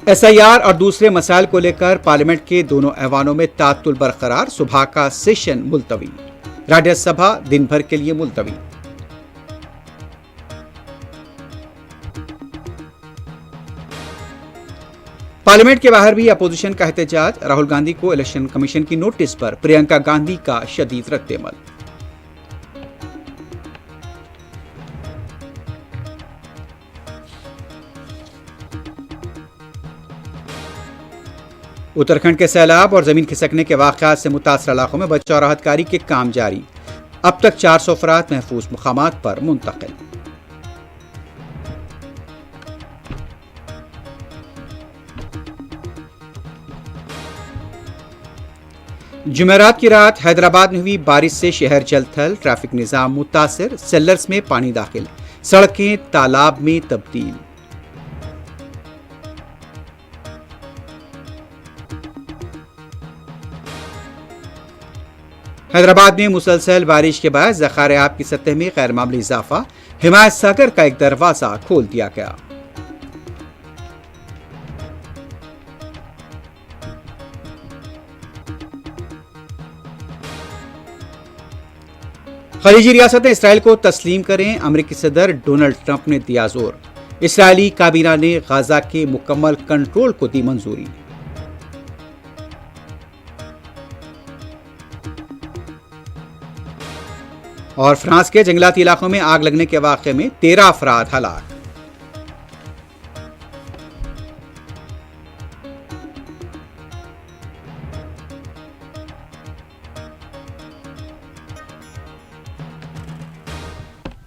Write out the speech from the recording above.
SIR और दूसरे मसाइल को लेकर पार्लियामेंट के दोनों ऐवानों में तातुल बरकरार। सुबह का सेशन मुलतवी। राज्यसभा दिन भर के लिए मुलतवी। पार्लियामेंट के बाहर भी अपोजिशन का एहतजाज। राहुल गांधी को इलेक्शन कमीशन की नोटिस पर प्रियंका गांधी का शदीद रद्देअमल। उत्तराखंड के सैलाब और जमीन खिसकने के वाकयात से मुतासर इलाकों में बचाव राहत कार्य के काम जारी। अब तक 400 अफराद महफूज मुकामात पर मुंतकिल। जुमेरात की रात हैदराबाद में हुई बारिश से शहर जलथल। ट्रैफिक निजाम मुतासिर। सेलर्स में पानी दाखिल। सड़कें तालाब में तब्दील। हैदराबाद में मुसलसल बारिश के बाद ज़खायर आब की सतह में गैर मामूली इजाफा। हिमायत सागर का एक दरवाजा खोल दिया गया। खलीजी रियासतें इसराइल को तस्लीम करें। अमेरिकी सदर डोनाल्ड ट्रंप ने दिया जोर। इसराइली काबीना ने गाजा के मुकम्मल कंट्रोल को दी मंजूरी। और फ्रांस के जंगलाती इलाकों में आग लगने के वाक़े में 13 अफराद हलाक।